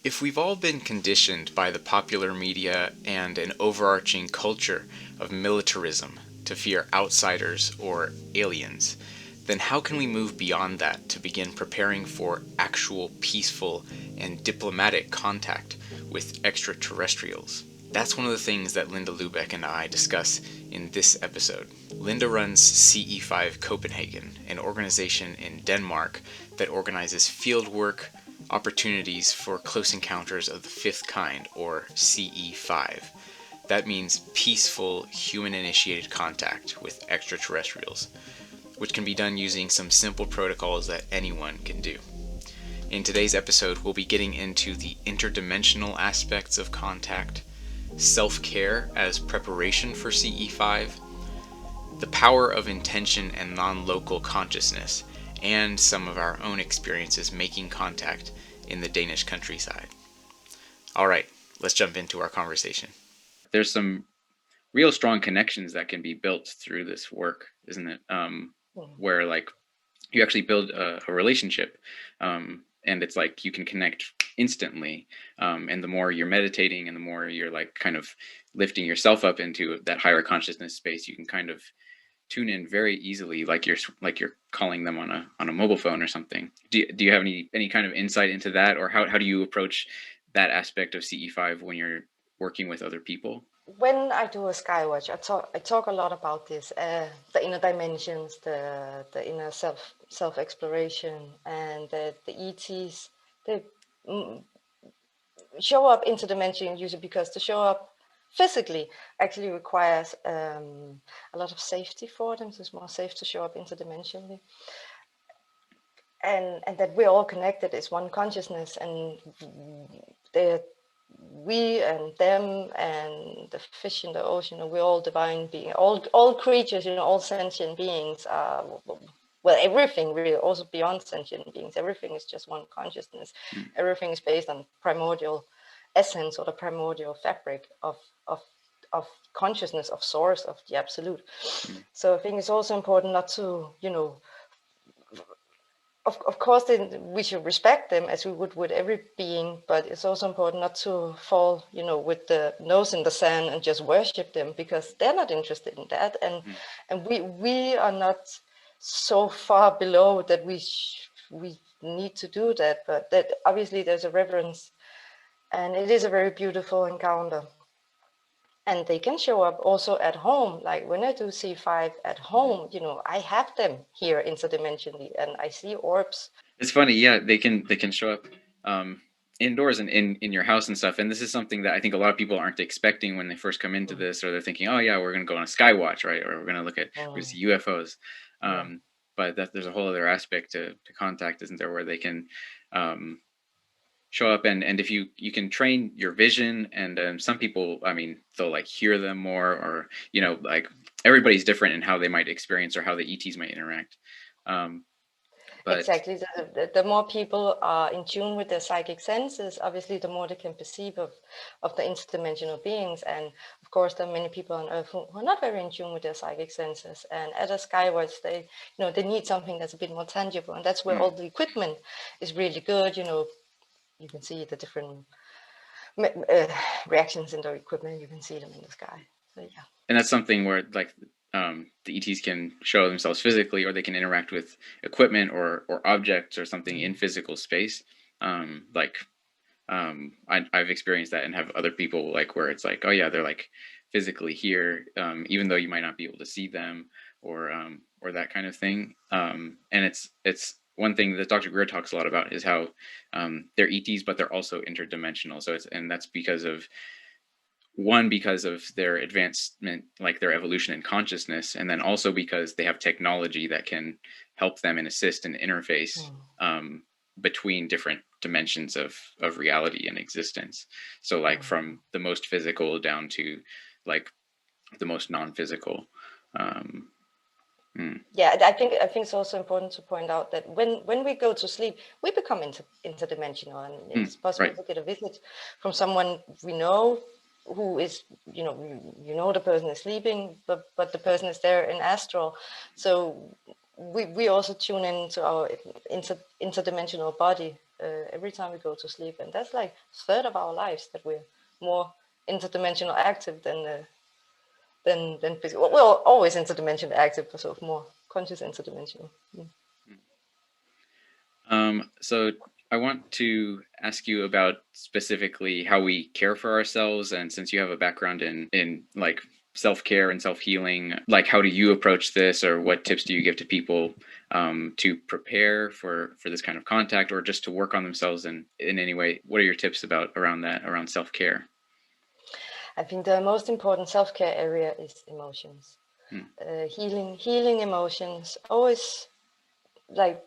If we've all been conditioned by the popular media and an overarching culture of militarism to fear outsiders or aliens, then how can we move beyond that to begin preparing for actual peaceful and diplomatic contact with extraterrestrials? That's one of the things that Linda Løwebeck and I discuss in this episode. Linda runs CE5 Copenhagen, an organization in Denmark that organizes fieldwork opportunities for close encounters of the fifth kind, or CE5. That means peaceful, human-initiated contact with extraterrestrials, which can be done using some simple protocols that anyone can do. In today's episode, we'll be getting into the interdimensional aspects of contact, self-care as preparation for CE5, the power of intention and non-local consciousness, and some of our own experiences making contact in the Danish countryside. All right, let's jump into our conversation. There's some real strong connections that can be built through this work, isn't it? Where like you actually build a relationship, and it's like you can connect instantly, and the more you're meditating and the more you're like kind of lifting yourself up into that higher consciousness space, you can kind of tune in very easily, like you're calling them on a mobile phone or something. Do you have any kind of insight into that, or how do you approach that aspect of CE5 when you're working with other people? When I do a skywatch, I talk a lot about this, the inner dimensions, the inner self exploration, and the ETs. They show up interdimensionally usually because to show up physically actually requires a lot of safety for them. So it's more safe to show up interdimensionally, and that we're all connected is one consciousness, and we and them and the fish in the ocean, we're all divine beings, all creatures, all sentient beings are, well, everything really, also beyond sentient beings, everything is just one consciousness. Everything is based on primordial essence or the primordial fabric of consciousness, of source, of the absolute. So I think it's also important not to, of course, we should respect them as we would with every being, but it's also important not to fall, with the nose in the sand and just worship them, because they're not interested in that, and we are not so far below that we need to do that. But that obviously there's a reverence, and it is a very beautiful encounter. And they can show up also at home. Like when I do C5 at home, I have them here interdimensionally, and I see orbs. It's funny, yeah. They can show up indoors and in your house and stuff. And this is something that I think a lot of people aren't expecting when they first come into this, or they're thinking, oh yeah, we're going to go on a sky watch, right? Or we're going to look at UFOs. But there's a whole other aspect to contact, isn't there, where they can show up, and if you can train your vision, and some people, I mean, they'll like hear them more, or like everybody's different in how they might experience or how the ETs might interact. But exactly, the more people are in tune with their psychic senses, obviously the more they can perceive of the interdimensional beings. And of course there are many people on Earth who are not very in tune with their psychic senses, and at a skywatch they they need something that's a bit more tangible, and that's where all the equipment is really good. You can see the different reactions in the equipment, you can see them in the sky. So yeah, and that's something where like the ETs can show themselves physically, or they can interact with equipment or objects or something in physical space. I've experienced that, and have other people, like where it's like, oh yeah, they're like physically here, even though you might not be able to see them, or that kind of thing. And it's one thing that Dr. Greer talks a lot about is how they're ETs, but they're also interdimensional. So that's because of their advancement, like their evolution in consciousness, and then also because they have technology that can help them and assist and interface between different dimensions of reality and existence. So like from the most physical down to like the most non-physical. Yeah, I think it's also important to point out that when we go to sleep, we become interdimensional, and it's possible to get a visit from someone we know who is, the person is sleeping, but the person is there in astral. So we also tune into our interdimensional body every time we go to sleep, and that's like a third of our lives that we're more interdimensional active than physical. Well, we're always interdimensional active, but sort of more conscious interdimensional. So I want to ask you about specifically how we care for ourselves, and since you have a background in like self-care and self-healing, like how do you approach this, or what tips do you give to people to prepare for this kind of contact, or just to work on themselves in any way? What are your tips around self-care? I think the most important self-care area is emotions. Healing emotions. Always like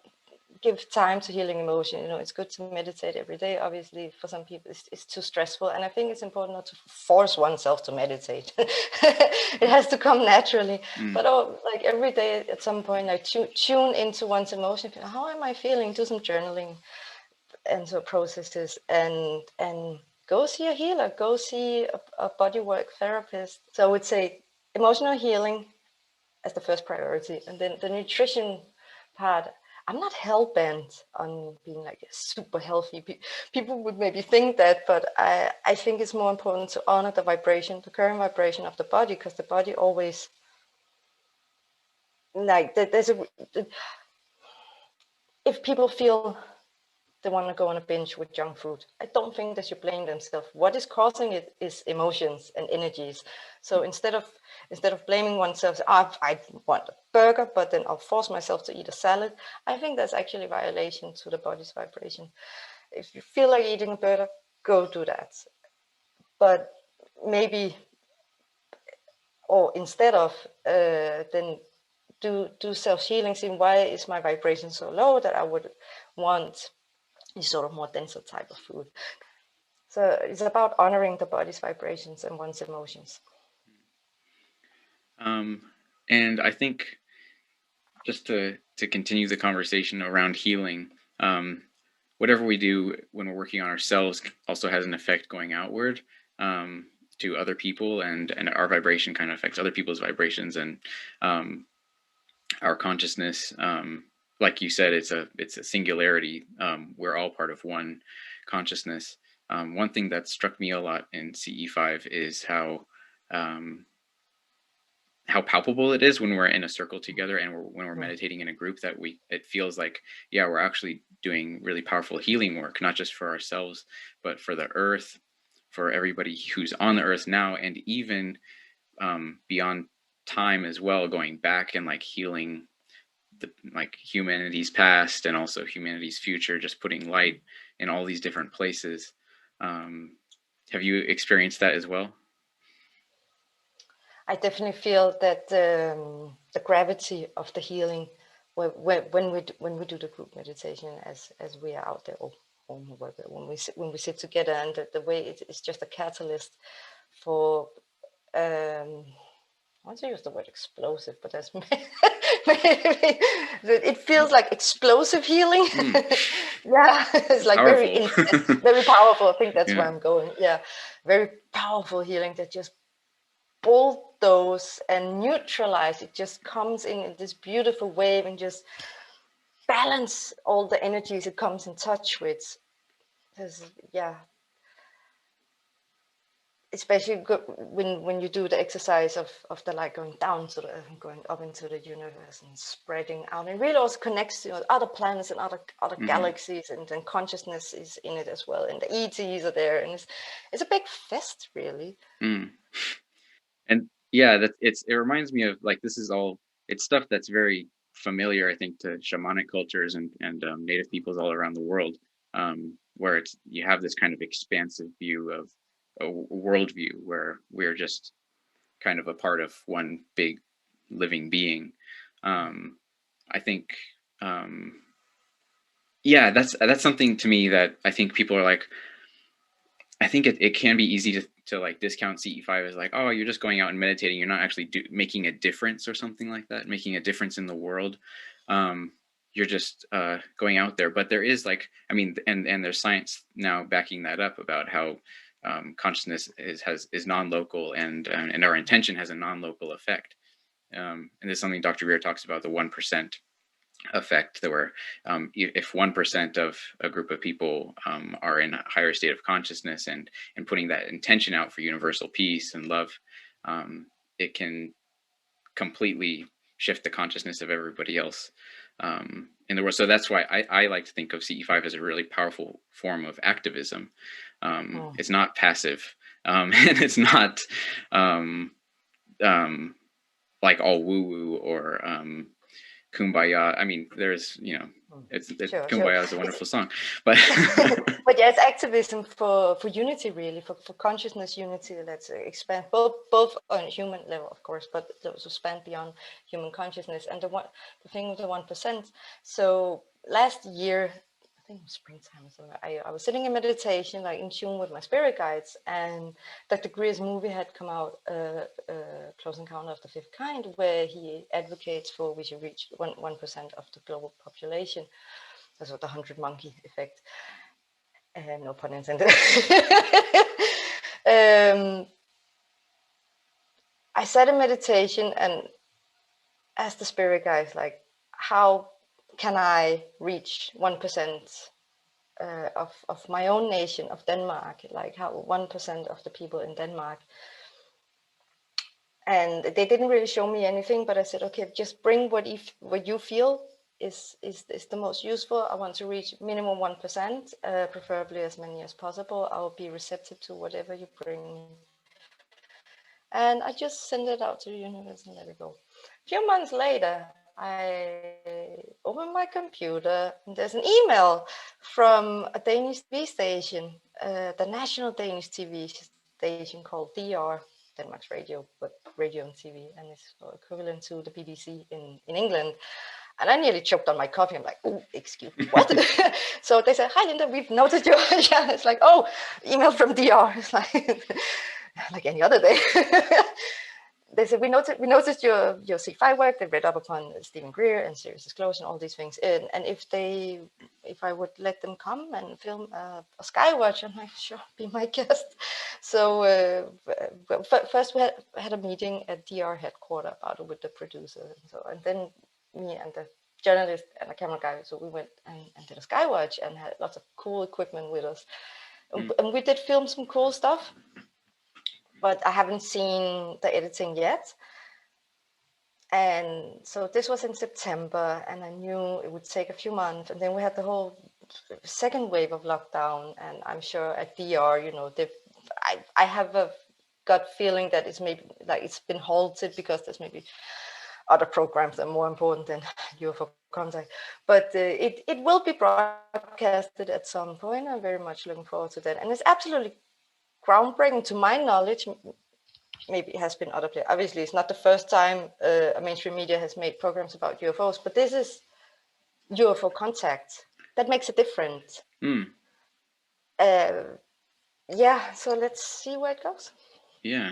give time to healing emotion. You know, it's good to meditate every day. Obviously, for some people, it's too stressful, and I think it's important not to force oneself to meditate. It has to come naturally. But like every day, at some point, like tune into one's emotion. How am I feeling? Do some journaling, and so processes, and go see a healer. Go see a bodywork therapist. So I would say emotional healing as the first priority, and then the nutrition part. I'm not hell-bent on being like super healthy. People would maybe think that, but I think it's more important to honor the vibration, the current vibration of the body, because the body always, like, if people feel they want to go on a binge with junk food, I don't think they should blame themselves. What is causing it is emotions and energies. So instead of blaming oneself, I want a burger, but then I'll force myself to eat a salad, I think that's actually a violation to the body's vibration. If you feel like eating a burger, go do that. But maybe, or instead of, then do self-healing, seeing why is my vibration so low that I would want is sort of more denser type of food. So it's about honoring the body's vibrations and one's emotions. And I think just to continue the conversation around healing, whatever we do when we're working on ourselves also has an effect going outward to other people, and our vibration kind of affects other people's vibrations and our consciousness. Like you said, it's a singularity. We're all part of one consciousness. One thing that struck me a lot in CE5 is how palpable it is when we're in a circle together, and when we're meditating in a group, that it feels like, yeah, we're actually doing really powerful healing work, not just for ourselves, but for the earth, for everybody who's on the earth now, and even beyond time as well, going back and like healing like humanity's past and also humanity's future, just putting light in all these different places. Have you experienced that as well? I definitely feel that the gravity of the healing when we do the group meditation as we are out there, or when we sit together, and the way it's just a catalyst for I want to use the word explosive, but that's maybe it feels like explosive healing. Yeah, it's like powerful. very intense, very powerful. I think that's where I'm going. Yeah, very powerful healing that just bulldoze and neutralize. It just comes in this beautiful wave and just balance all the energies it comes in touch with. Yeah, especially when you do the exercise of the light going down to the earth and going up into the universe and spreading out, and really also connects to other planets and other galaxies, and then consciousness is in it as well, and the ETs are there, and it's a big fest, really. And yeah, it reminds me of, like, this is all, it's stuff that's very familiar, I think, to shamanic cultures and native peoples all around the world, where you have this kind of expansive view of a worldview where we're just kind of a part of one big living being. I think, yeah, that's something to me that I think people are like, I think it can be easy to like discount CE5 as like, oh, you're just going out and meditating. You're not actually making a difference or something like that, making a difference in the world. You're just going out there. But there is, like, I mean, and there's science now backing that up about how consciousness is non-local, and our intention has a non-local effect. And this is something Dr. Greer talks about, the 1%. effect, that where if 1% of a group of people are in a higher state of consciousness and putting that intention out for universal peace and love, it can completely shift the consciousness of everybody else in the world. So that's why I like to think of CE5 as a really powerful form of activism. It's not passive, and it's not like all woo-woo or kumbaya. I mean, there's, Sure, kumbaya is a wonderful song, but but yeah, it's activism for unity, really, for consciousness unity. Let's expand both on human level, of course, but also expand beyond human consciousness. And the thing with the 1%. So last year, I think it was springtime, so I was sitting in meditation, like in tune with my spirit guides, and Dr. Greer's movie had come out, Close Encounter of the Fifth Kind, where he advocates for we should reach 1% of the global population. That's what the 100 monkey effect. No pun intended. I sat in meditation and asked the spirit guides, like, how can I reach 1% of my own nation, of Denmark, like how 1% of the people in Denmark. And they didn't really show me anything, but I said, okay, just bring what you feel is the most useful. I want to reach minimum 1%, preferably as many as possible. I'll be receptive to whatever you bring me. And I just send it out to the universe and let it go. A few months later, I open my computer and there's an email from a Danish TV station, the national Danish TV station called DR, Denmark's radio, but radio and TV, and it's equivalent to the BBC in England. And I nearly choked on my coffee. I'm like, oh, excuse me, what? So they said, hi, Linda, we've noticed your, yeah, it's like, oh, email from DR. It's like any other day. They said, we noticed your CE5 work. They read up upon Stephen Greer and Serious Disclosure and all these things. And if I would let them come and film a Skywatch, I'm like, sure, be my guest. So first we had a meeting at DR headquarters about it with the producer. And then me and the journalist and the camera guy, so we went and did a Skywatch and had lots of cool equipment with us. And we did film some cool stuff. But I haven't seen the editing yet. And so this was in September, and I knew it would take a few months. And then we had the whole second wave of lockdown. And I'm sure at DR, I have a gut feeling that it's maybe like it's been halted because there's maybe other programs that are more important than UFO contact. But it will be broadcasted at some point. I'm very much looking forward to that. And it's absolutely groundbreaking, to my knowledge. Maybe it has been other places. Obviously, it's not the first time a mainstream media has made programs about UFOs, but this is UFO contact. That makes a difference. Yeah, so let's see where it goes. Yeah,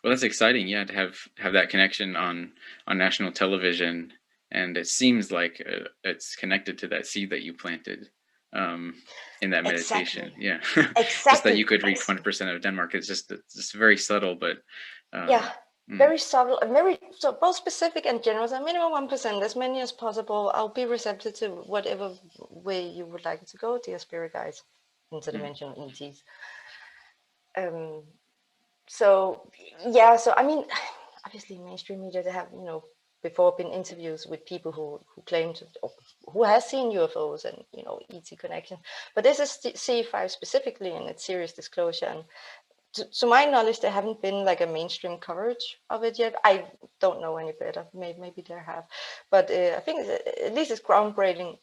well, that's exciting. Yeah, to have that connection on national television, and it seems like it's connected to that seed that you planted in that meditation. Exactly. Yeah, Exactly. Just that you could reach 1% of Denmark. It's just very subtle, but very subtle and very so both specific and general. So minimum 1%, as many as possible. I'll be receptive to whatever way you would like it to go, dear spirit guides, interdimensional ETs. So I mean, obviously mainstream media, they have before been interviews with people who claim to, who has seen UFOs and ET connection, but this is CE5 specifically, and it's Serious Disclosure. And to my knowledge, there haven't been like a mainstream coverage of it yet. I don't know any better. Maybe there have, but I think at least it's groundbreaking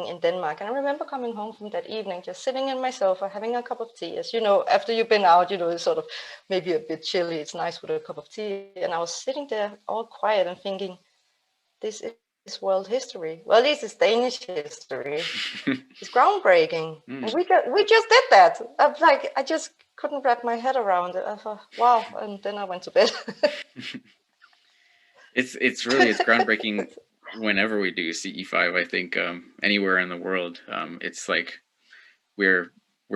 in Denmark. And I remember coming home from that evening, just sitting in my sofa, having a cup of tea. As after you've been out, it's sort of maybe a bit chilly. It's nice with a cup of tea. And I was sitting there all quiet and thinking, this is world history. Well, at least it's Danish history. It's groundbreaking. And we just did that. I just couldn't wrap my head around it. I thought, wow. And then I went to bed. It's groundbreaking whenever we do CE5. I think anywhere in the world, it's like we're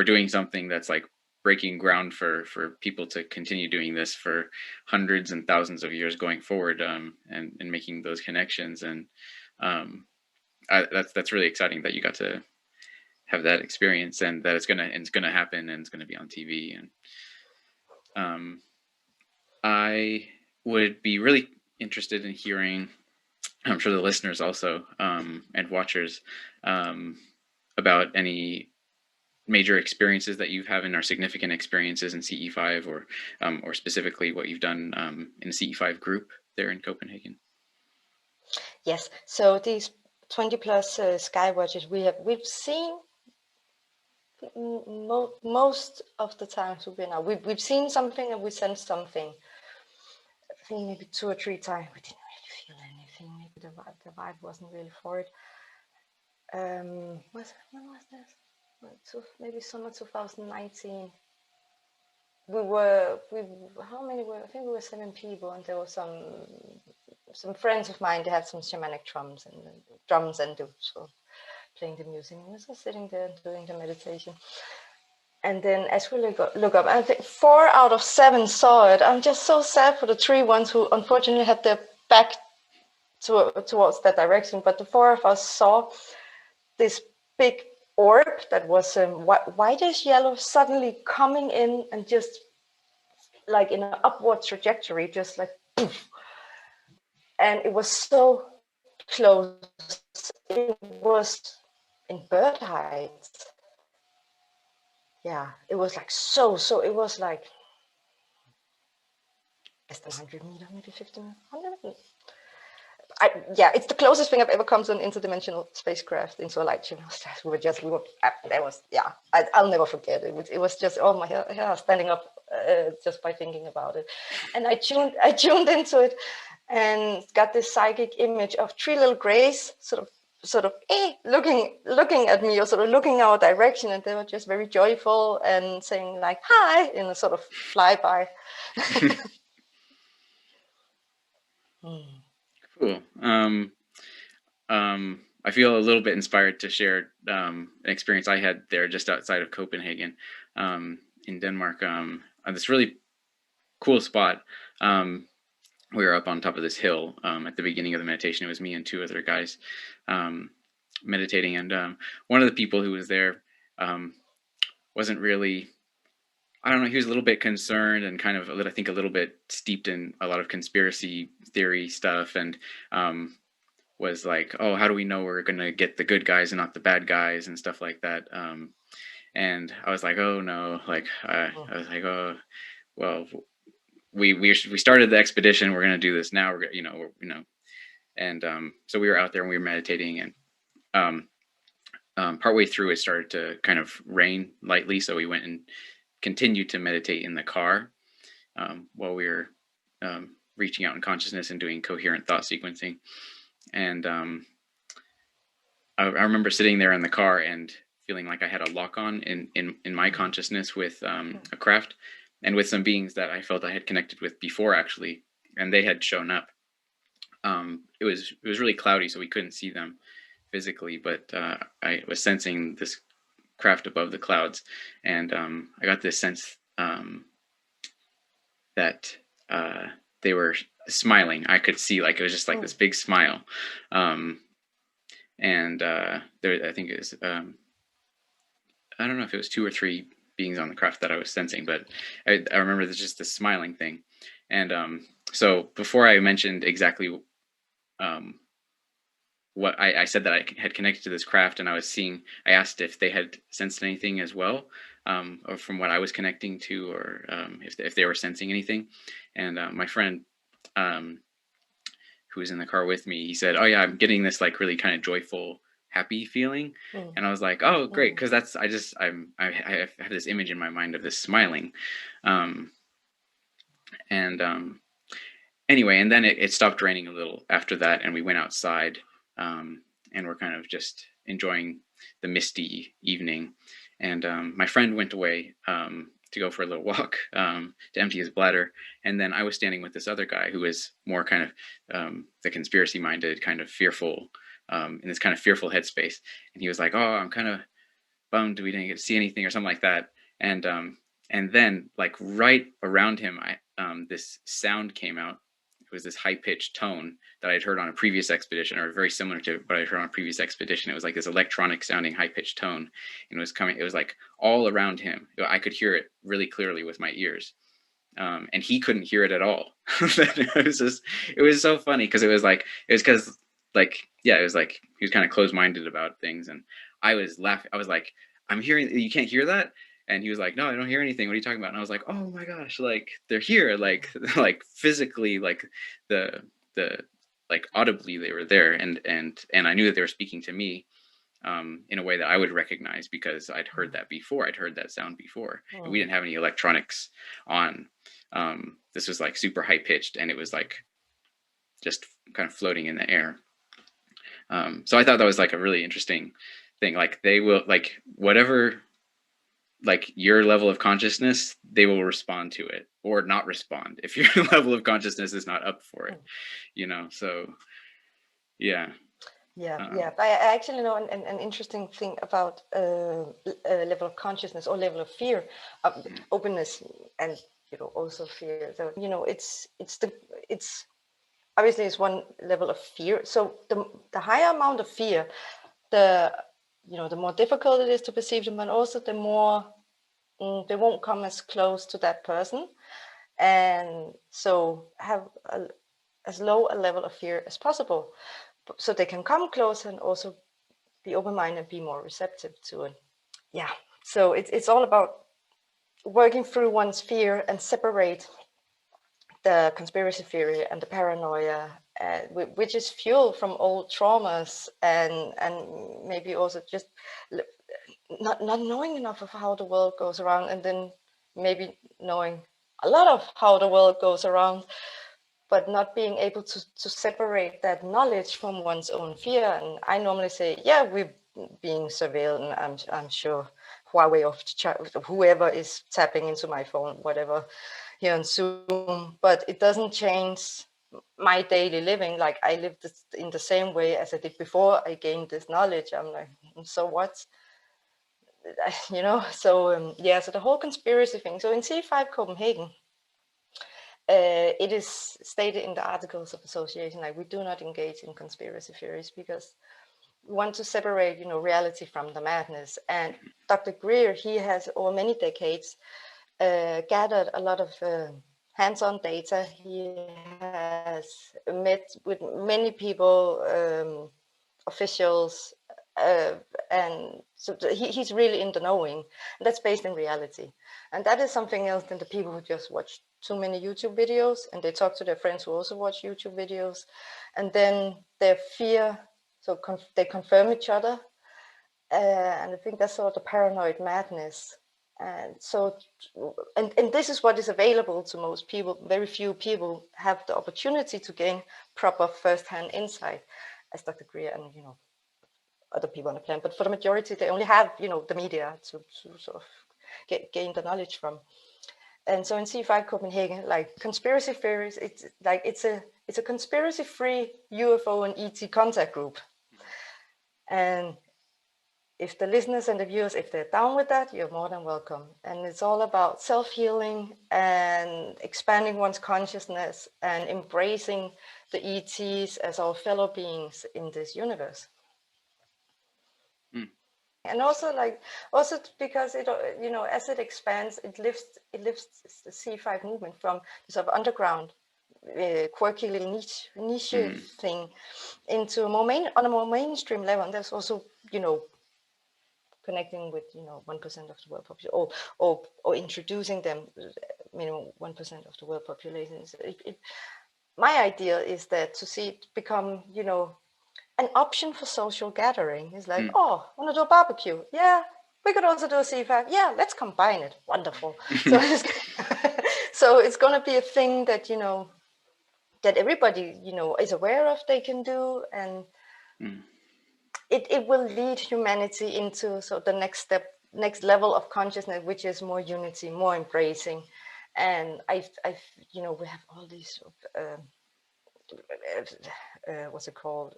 doing something that's like breaking ground for people to continue doing this for hundreds and thousands of years going forward, and making those connections. And that's really exciting that you got to have that experience, and that it's gonna happen, and it's gonna be on TV. And I would be really interested in hearing, I'm sure the listeners also, and watchers, about any major experiences that you have and are significant experiences in CE5, or specifically what you've done in the CE5 group there in Copenhagen. Yes. So these 20 plus sky watches we've seen most of the times we've seen something and we sensed something. I think maybe 2 or 3 times we didn't really feel anything. Maybe the vibe wasn't really for it. When was this? Maybe summer 2019. How many were? I think we were 7 people, and there were some friends of mine. They had some shamanic drums and so playing the music. And we were just sitting there doing the meditation. And then as we look up, I think 4 out of 7 saw it. I'm just so sad for the 3 ones who unfortunately had their back towards that direction. But the 4 of us saw this big orb that was whitish yellow suddenly coming in and just like in an upward trajectory, just like poof. And it was so close. It was in bird height. Yeah, it was like so it was like less than 100 meters, maybe 50 meters, 100. Yeah, it's the closest thing I've ever come to an interdimensional spacecraft into a light stream. I'll never forget it. It was just, oh my hair standing up just by thinking about it. And I tuned into it and got this psychic image of 3 little grays sort of looking at me, or sort of looking our direction, and they were just very joyful and saying like hi in a sort of flyby. Cool. I feel a little bit inspired to share an experience I had there just outside of Copenhagen, in Denmark, on this really cool spot. We were up on top of this hill at the beginning of the meditation. It was me and 2 other guys meditating, and one of the people who was there wasn't really, I don't know, he was a little bit concerned and kind of, I think, a little bit steeped in a lot of conspiracy theory stuff, and was like, oh, how do we know we're going to get the good guys and not the bad guys and stuff like that. And I was like, oh no, like, I was like, oh, well, we started the expedition. We're going to do this now. And so we were out there and we were meditating, and partway through it started to kind of rain lightly. So we went and continued to meditate in the car while we were reaching out in consciousness and doing coherent thought sequencing. And I remember sitting there in the car and feeling like I had a lock on in my consciousness with a craft and with some beings that I felt I had connected with before, actually, and they had shown up. It was really cloudy, so we couldn't see them physically, but I was sensing this craft above the clouds, and I got this sense that they were smiling. I could see, like, it was just like this big smile, and there, I think it was I don't know if it was 2 or 3 beings on the craft that I was sensing, but I remember there's just this smiling thing. And so before I mentioned exactly what I said, that I had connected to this craft, and I asked if they had sensed anything as well, or from what I was connecting to, or if they were sensing anything. And my friend who was in the car with me, he said, oh yeah, I'm getting this like really kind of joyful, happy feeling. And I was like, oh great, because that's I have this image in my mind of this smiling. Anyway, and then it stopped raining a little after that, and we went outside, and we're kind of just enjoying the misty evening. And my friend went away to go for a little walk, to empty his bladder, and then I was standing with this other guy who was more kind of the conspiracy minded, kind of fearful, in this kind of fearful headspace. And he was like, oh, I'm kind of bummed we didn't get to see anything, or something like that. And then, like, right around him, this sound came out, it was this high-pitched tone that I'd heard on a previous expedition, or very similar to what I'd heard on a previous expedition. It was like this electronic sounding high-pitched tone, and it was like all around him. I could hear it really clearly with my ears. And he couldn't hear it at all. It was so funny because it was because it was like he was kind of closed-minded about things, and I was laughing. I was like, I'm hearing, you can't hear that? And he was like, no, I don't hear anything. What are you talking about? And I was like, oh my gosh, like they're here, like physically, like the like audibly they were there, and I knew that they were speaking to me in a way that I would recognize because I'd heard that before. I'd heard that sound before. And we didn't have any electronics on. This was like super high pitched, and it was like just kind of floating in the air. So I thought that was like a really interesting thing. Like they will, like whatever, like your level of consciousness, they will respond to it or not respond if your level of consciousness is not up for it, you know? So yeah. Yeah. But I actually know an interesting thing about level of consciousness or level of fear, openness, and also fear. So it's obviously it's one level of fear. So the higher amount of fear, the more difficult it is to perceive them, and also the more they won't come as close to that person, and so have as low a level of fear as possible, so they can come close and also be open-minded and be more receptive to it. Yeah, so it's all about working through one's fear and separate the conspiracy theory and the paranoia, which is fueled from old traumas, and maybe also just not knowing enough of how the world goes around, and then maybe knowing a lot of how the world goes around, but not being able to separate that knowledge from one's own fear. And I normally say, yeah, we're being surveilled, and I'm sure Huawei or whoever is tapping into my phone, whatever, here on Zoom, but it doesn't change my daily living. Like I live in the same way as I did before I gained this knowledge. I'm like, so what? So so the whole conspiracy thing. So in CE5 Copenhagen, it is stated in the Articles of Association, like we do not engage in conspiracy theories because we want to separate, reality from the madness. And Dr. Greer, he has over many decades gathered a lot of hands-on data. He has met with many people, officials, and so he's really in the knowing. And that's based in reality. And that is something else than the people who just watch too many YouTube videos and they talk to their friends who also watch YouTube videos. And then their fear, so they confirm each other. And I think that's sort of the paranoid madness. And so, and this is what is available to most people. Very few people have the opportunity to gain proper first-hand insight, as Dr. Greer and other people on the planet. But for the majority, they only have the media to sort of gain the knowledge from. And so in CE5 Copenhagen, like conspiracy theories, it's a conspiracy-free UFO and ET contact group. And if the listeners and the viewers, if they're down with that, you're more than welcome. And it's all about self-healing and expanding one's consciousness and embracing the ETs as our fellow beings in this universe. And also because it, as it expands, it lifts the CE5 movement from the sort of underground, quirky little niche thing into on a more mainstream level. And there's also, connecting with 1% of the world population, or introducing them, 1% of the world population. My idea is that to see it become, an option for social gathering. It's like, oh, want to do a barbecue? Yeah, we could also do a CE5. Yeah, let's combine it. Wonderful. So it's going to be a thing that that everybody is aware of. They can do, and it will lead humanity into the next level of consciousness, which is more unity, more embracing. And we have all these what's it called,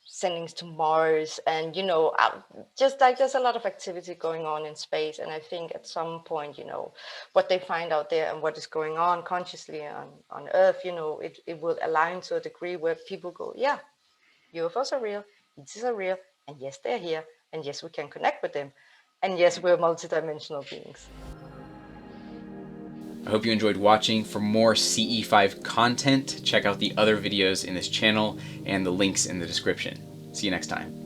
sendings to Mars, and just like there's a lot of activity going on in space. And I think at some point, what they find out there and what is going on consciously on Earth, it will align to a degree where people go, yeah, UFOs are real, ETs are real, and yes, they're here, and yes, we can connect with them, and yes, we're multidimensional beings. I hope you enjoyed watching. For more CE5 content, check out the other videos in this channel and the links in the description. See you next time.